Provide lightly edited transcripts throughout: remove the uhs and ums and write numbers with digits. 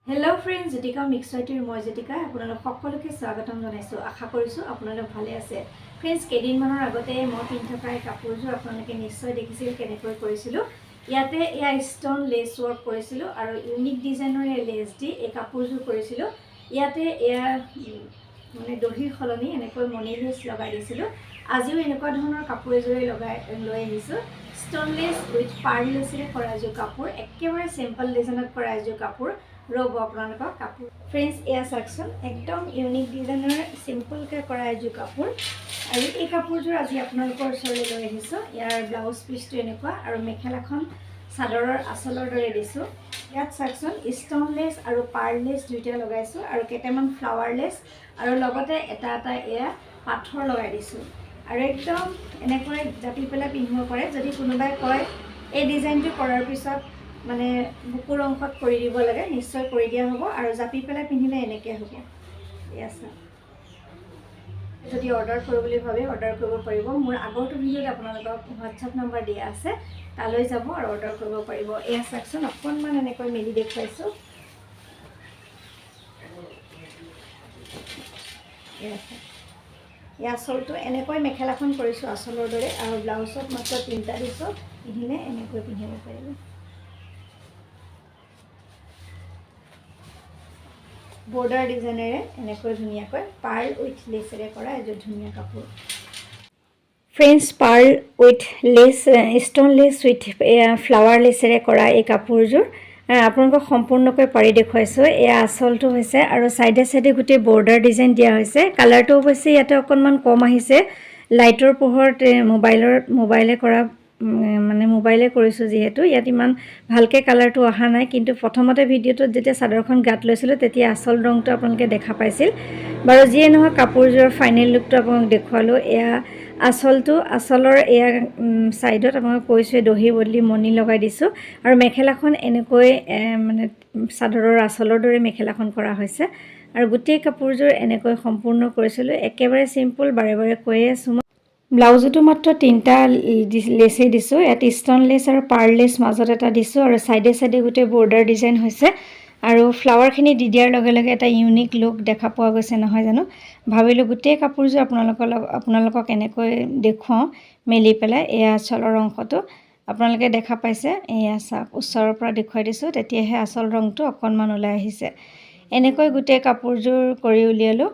hello friends Jyotika mix वाइटिर मैं ज्योतिका आपनालोक सकलोके स्वागतम जनाइছো आशा करिছো आपनालोक भाले आछे फ्रेंड्स केदिन माনৰ আগতে মই পিন্ধি থকা কাপোৰযোৰ আপোনালোকে নিশ্চয় দেখিছিল কেনেকৈ কৰিছিলো ইয়াতে এয়া ষ্টন লেস ওয়াৰ্ক কৰিছিলো আৰু ইউনিক ডিজাইনৰ লেস দি এই কাপোৰযোৰ কৰিছিলো ইয়াতে এয়া মানে দহিৰ খলনি এনেকৈ মনি লেস লগাই দিছিলো আজিও এনেকুৱা ধৰণৰ কাপোৰ এযোৰ লৈ আহিছো ষ্টন লেস উইথ পাৰ্ল লেসেৰে কৰা এযোৰ কাপোৰ একেবাৰে সিম্পল ডিজাইনত কৰা এযোৰ কাপোৰ ৰব আপোনালোকৰ কাপোৰ ফ্ৰেন্ডস এয়া সেকশন একদম ইউনিক ডিজাইনৰ সিম্পল কে কৰা এযোৰ কাপোৰ আৰু এই কাপোৰযোৰ আজি আপোনালোকৰ ওচৰলৈ লৈ আহিছো ইয়াৰ ব্লাউজ পিচটো এনেকুৱা আৰু মেখেলাখন সাদৰৰ আঁচলৰ দৰে দিছো ইয়াত সেকশন ষ্টন লেস আৰু পাৰ্ল লেস দুইটা লগাইছো আৰু কেটামান ফ্লাৱাৰ লেস আৰু লগতে এটা এয়া পাথৰ লগাই দিছো আৰু একদম এনেকৈ জাপি পেলাই পিন্ধিব পাৰে যদি কোনোবাই কয় এই ডিজাইনটো কৰাৰ পিছত মানে বুকুৰ অংশত কৰি দিব লাগে নিশ্চয় কৰি দিয়া হ'ব আৰু জাপি পেলাই পিন্ধিলে এনেকৈ হ'ব ইয়াছা যদি অৰ্ডাৰ কৰিব বুলি ভাবে অৰ্ডাৰ কৰিব পাৰিব মোৰ আগৰটো ভিডিঅ'ত আপোনালোকক WhatsApp নম্বৰ দিয়া আছে তালৈ যাব আৰু অৰ্ডাৰ কৰিব পাৰিব এই সেকশন অকনমান এনেকৈ মিলি দেখুৱাইছো এই আঁচলটো এনেকৈ মেখেলাখন কৰিছো আঁচলৰ দৰে আৰু ব্লাউজত মাত্ৰ তিনিটা দিছো পিন্ধিলে এনেকৈ পিন্ধিব পাৰিব বৰ্ডাৰ ডিজাইনেৰে এনেকৈ ধুনিয়াকৈ পাৰ্ল উইথ লেসেৰে কৰা এযোৰ ধুনিয়া কাপোৰ friends pearl with lace stone lace with flower লেসেৰে কৰা এই কাপোৰযোৰ আপোনালোকক সম্পূৰ্ণকৈ পাৰি দেখুৱাইছো এয়া আঁচলটো হৈছে আৰু সাইডে সাইডে গুটে বৰ্ডাৰ ডিজাইন দিয়া হৈছে কালাৰটো অৱশ্যে ইয়াতে অকনমান কম আহিছে লাইটৰ পোহৰত মোবাইলে কৰা মানে মোবাইলে কৰিছো যেহেতু ইয়াত ইমান ভালকে কালাৰটো অহা নাই কিন্তু প্ৰথমতে ভিডিঅ'টোত যেতিয়া সাদৰখন গাত লৈছিল তেতিয়া আসল ৰংটো আপোনালোকে দেখা পাইছিল বাৰু যিয়ে নহয় কাপোৰযোৰৰ ফাইনেল লুকটো আপোনাক দেখুৱালো এয়া আসলৰ এয়া সাইডত আপোনাক কৈছো দহি বদলি মনি লগাই দিছো আৰু মেখেলাখন এনেকৈ মানে সাদৰৰ আসলৰ দৰে মেখেলাখন কৰা হৈছে আৰু গোটেই কাপোৰযোৰ এনেকৈ সম্পূৰ্ণ কৰিছিল একেবাৰে সিম্পল বাৰে বাৰে কৈ আছো ব্লাউজটো মাত্ৰ তিনটা লেসে দিছো এট ষ্টন লেস আৰু পাৰ্ল লেস মাজত এটা দিছো আৰু সাইডে সাইডে গুটে বৰ্ডাৰ ডিজাইন হৈছে আৰু ফ্লাৱাৰ খিনি দি দিয়াৰ লগে লগে এটা ইউনিক লুক দেখা পোৱা গৈছে নহয় জানো ভাবিলো গোটেই কাপোৰযোৰ আপোনালোকক এনেকৈ দেখুৱাও মেলি পেলাই এয়া আঁচলৰ অংশটো আপোনালোকে দেখা পাইছে এয়া চাক ওচৰৰ পৰা দেখুৱাই দিছো তেতিয়াহে আঁচল ৰংটো অকনমান ওলাই আহিছে এনেকৈ গোটেই কাপোৰযোৰ কৰি উলিয়ালো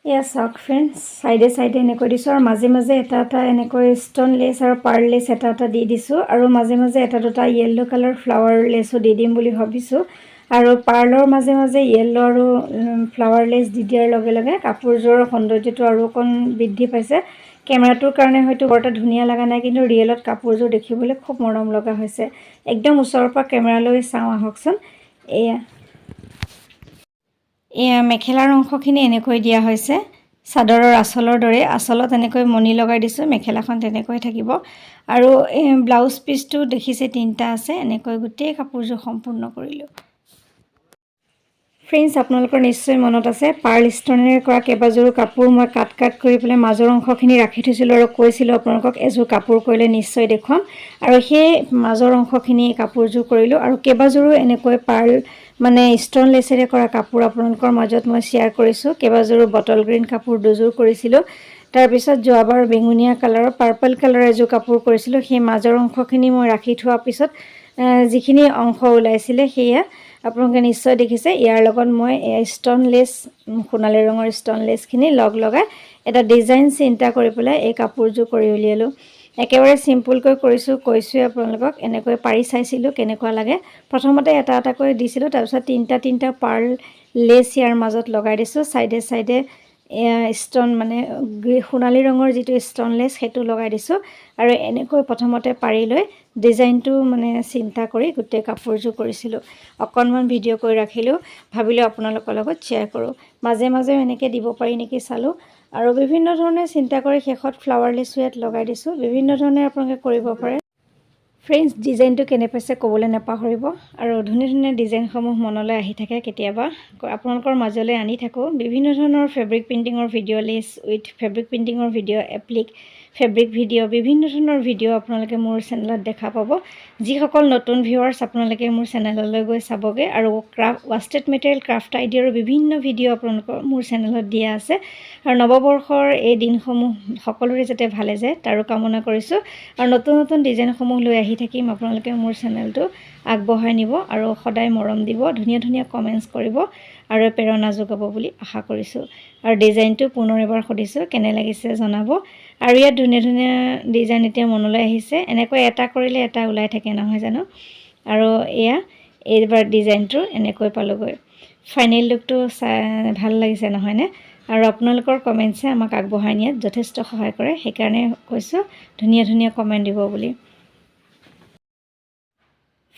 এয়া চাওক ফ্ৰেন্ডস সাইডে সাইডে এনেকৈ দিছো আৰু মাজে মাজে এটা এনেকৈ ষ্টন লেস আৰু পাৰ্ল লেস এটা দি দিছো আৰু মাজে মাজে এটা দুটা ইয়েলো কালাৰ ফ্লাৱাৰ লেসও দি দিম বুলি ভাবিছো আৰু পাৰ্লৰ মাজে মাজে ইয়েলো আৰু ফ্লাৱাৰ লেস দি দিয়াৰ লগে লগে কাপোৰযোৰৰ সৌন্দৰ্যটো আৰু অকণ বৃদ্ধি পাইছে কেমেৰাটোৰ কাৰণে হয়তো বৰটা ধুনিয়া লাগা নাই কিন্তু ৰিয়েলত কাপোৰযোৰ দেখিবলৈ খুব মৰম লগা হৈছে একদম ওচৰৰ পৰা কেমেৰালৈ চাও আহকচোন এয়া মেখেলাৰ অংশখিনি এনেকৈ দিয়া হৈছে সাদৰৰ আঁচলৰ দৰে আঁচলত এনেকৈ মনি লগাই দিছো মেখেলাখন তেনেকৈ থাকিব আৰু ব্লাউজ পিচটো দেখিছে তিনটা আছে এনেকৈ গোটেই কাপোৰযোৰ সম্পূৰ্ণ কৰিলো ফ্ৰেন্ডস আপোনালোকৰ নিশ্চয় মনত আছে পাৰ্ল ষ্টনেৰে কৰা কেবাজোৰো কাপোৰ মই কাট কৰি পেলাই মাজৰ অংশখিনি ৰাখি থৈছিলো আৰু কৈছিলো আপোনালোকক এযোৰ কাপোৰ কৰিলে নিশ্চয় দেখুৱাম আৰু সেই মাজৰ অংশখিনি কাপোৰযোৰ কৰিলো আৰু কেবাজোৰো এনেকৈ পাৰ্ল মানে ষ্টন লেসেৰে কৰা কাপোৰ আপোনালোকৰ মাজত মই শেয়াৰ কৰিছো কেবাজোৰো বটল গ্ৰীণ কাপোৰ দুযোৰ কৰিছিলো তাৰ পিছত যোৱাবাৰ বেঙুনিয়া কালাৰৰ পাৰ্পল কালাৰৰ এযোৰ কাপোৰ কৰিছিলো সেই মাজৰ অংশখিনি মই ৰাখি থোৱা পিছত যিখিনি অংশ ওলাইছিলে সেয়া আপোনালোকে নিশ্চয় দেখিছে ইয়াৰ লগত মই ষ্টন লেস সোণালী ৰঙৰ ষ্টন লেসখিনি লগাই এটা ডিজাইন চিন্তা কৰি পেলাই এই কাপোৰযোৰ কৰি উলিয়ালো একেবাৰে সিম্পলকৈ কৈছো আপোনালোকক এনেকৈ পাৰি চাইছিলো কেনেকুৱা লাগে প্ৰথমতে এটা কৰি দিছিলো তাৰ পিছত তিনটা পাৰ্ল লেস ইয়াৰ মাজত লগাই দিছো সাইডে সাইডে ষ্টন মানে সোণালী ৰঙৰ যেটো ষ্টন লেস হেতু লগাই দিছো আৰু এনেকৈ প্ৰথমতে পাৰি লৈ ডিজাইনটো মানে চিন্তা কৰি গোটেই কাপোৰযোৰ কৰিছিলো অকনমান ভিডিঅ' কৰি ৰাখিলো ভাবিলো আপোনালোকৰ লগত শেয়াৰ কৰো মাজে মাজে এনেকৈ দিব পাৰি নেকি চালো আৰু বিভিন্ন ধৰণে চিন্তা কৰি শেষত ফ্লাৱাৰ লেস ইয়াত লগাই দিছো বিভিন্ন ধৰণে আপোনালোকে কৰিব পাৰে ফ্ৰেন্ডস ডিজাইনটো কেনে পাইছে ক'বলৈ নাপাহৰিব আৰু ধুনীয়া ডিজাইনসমূহ মনলৈ আহি থাকে কেতিয়াবা আপোনালোকৰ মাজলৈ আনি থাকো বিভিন্ন ধৰণৰ ফেব্ৰিক প্ৰিন্টিঙৰ ভিডিঅ' লেস উইথ ফেব্ৰিক প্ৰিন্টিঙৰ ভিডিঅ' এপ্লিক ফেব্ৰিক ভিডিঅ' বিভিন্ন ধৰণৰ ভিডিঅ' আপোনালোকে মোৰ চেনেলত দেখা পাব যিসকল নতুন ভিউৱাৰ্ছ আপোনালোকে মোৰ চেনেললৈ গৈ চাবগৈ আৰু ৱাষ্টেড মেটেৰিয়েল ক্ৰাফ্ট আইডিয়াৰো বিভিন্ন ভিডিঅ' আপোনালোকৰ মোৰ চেনেলত দিয়া আছে আৰু নৱবৰ্ষৰ এই দিনসমূহ সকলোৰে যাতে ভালে যায় তাৰো কামনা কৰিছোঁ আৰু নতুন নতুন ডিজাইনসমূহ লৈ আহি থাকিম আপোনালোকে মোৰ চেনেলটো আগবঢ়াই নিব আৰু সদায় মৰম দিব ধুনীয়া ধুনীয়া কমেণ্টছ কৰিব আৰু প্ৰেৰণা যোগাব বুলি আশা কৰিছোঁ আৰু ডিজাইনটো পুনৰ এবাৰ সুধিছোঁ কেনে লাগিছে জনাব আৰু ইয়াত ধুনীয়া ধুনীয়া ডিজাইন এতিয়া মনলৈ আহিছে এনেকৈ এটা কৰিলে এটা ওলাই থাকে নহয় জানো আৰু এয়া এইবাৰ ডিজাইনটো এনেকৈ পালোগৈ ফাইনেল লুকটো ভাল লাগিছে নহয়নে আৰু আপোনালোকৰ কমেণ্টছে আমাক আগবঢ়াই নিয়াত যথেষ্ট সহায় কৰে সেইকাৰণে কৈছোঁ ধুনীয়া ধুনীয়া কমেণ্ট দিব বুলি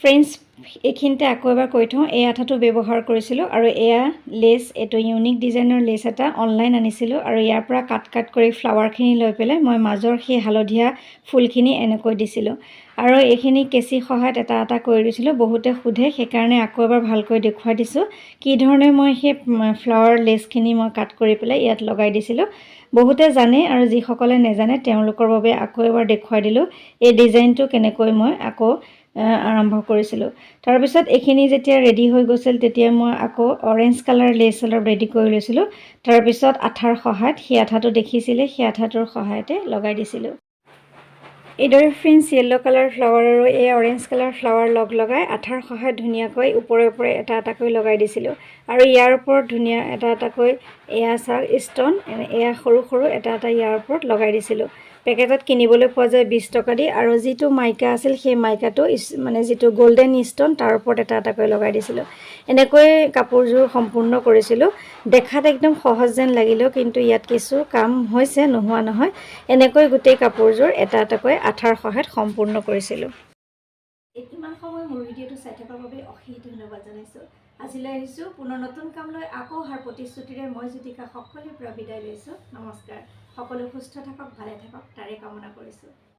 ফ্ৰেণ্ডছ এইখিনিতে আকৌ এবাৰ কৈ থওঁ এই আঠাটো ব্যৱহাৰ কৰিছিলোঁ আৰু এয়া লেছ এইটো ইউনিক ডিজাইনৰ লেছ এটা অনলাইন আনিছিলোঁ আৰু ইয়াৰ পৰা কাট কৰি ফ্লাৱাৰখিনি লৈ পেলাই মই মাজৰ সেই হালধীয়া ফুলখিনি এনেকৈ দিছিলোঁ আৰু এইখিনি কেঁচি সহায়ত এটা এটা কৰি দিছিলোঁ বহুতে সোধে সেইকাৰণে আকৌ এবাৰ ভালকৈ দেখুৱাই দিছোঁ কি ধৰণে মই সেই ফ্লাৱাৰ লেছখিনি মই কাট কৰি পেলাই ইয়াত লগাই দিছিলোঁ বহুতে জানে আৰু যিসকলে নেজানে তেওঁলোকৰ বাবে আকৌ এবাৰ দেখুৱাই দিলোঁ এই ডিজাইনটো কেনেকৈ মই আকৌ আৰম্ভ কৰিছিলোঁ তাৰপিছত এইখিনি যেতিয়া ৰেডি হৈ গৈছিল তেতিয়া মই আকৌ অৰেঞ্জ কালাৰ লেছ অলপ ৰেডি কৰি লৈছিলোঁ তাৰপিছত আঠাৰ সহায়ত সেই আঠাটো দেখিছিলে সেই আঠাটোৰ সহায়তে লগাই দিছিলোঁ এইদৰে ফ্ৰেণ্ডছ য়েল্ল' কালাৰ ফ্লাৱাৰ আৰু এই অৰেঞ্জ কালাৰ ফ্লাৱাৰ লগাই আঠাৰ সহায়ত ধুনীয়াকৈ ওপৰে ওপৰে এটা এটাকৈ লগাই দিছিলোঁ আৰু ইয়াৰ ওপৰত ধুনীয়া এটা এটাকৈ এয়া চাওক ষ্টন এয়া সৰু সৰু এটা এটা ইয়াৰ ওপৰত লগাই দিছিলোঁ পেকেটত কিনিবলৈ পোৱা যায় 20 টকা দি আৰু যিটো মাইকা আছিল সেই মাইকাটো মানে যিটো গোল্ডেন ষ্টন তাৰ ওপৰত এটা এটাকৈ লগাই দিছিলোঁ এনেকৈ কাপোৰযোৰ সম্পূৰ্ণ কৰিছিলোঁ দেখাত একদম সহজ যেন লাগিলেও কিন্তু ইয়াত কিছু কাম হৈছে নোহোৱা নহয় এনেকৈ গোটেই কাপোৰযোৰ এটা এটাকৈ আঠাৰ সহায়ত সম্পূৰ্ণ কৰিছিলোঁ ইমান সময় মোৰ ভিডিঅ'টো চাই থকাৰ বাবে অশেষ ধন্যবাদ জনাইছোঁ আজিলৈ আহিছোঁ পুনৰ নতুন কাম লৈ আকৌ অহাৰ প্ৰতিশ্ৰুতিৰে মই জ্যোতিকা সকলোৰে পৰা বিদায় লৈছোঁ নমস্কাৰ সকলো সুস্থ থাকক ভালে থাকক তাৰে কামনা কৰিছোঁ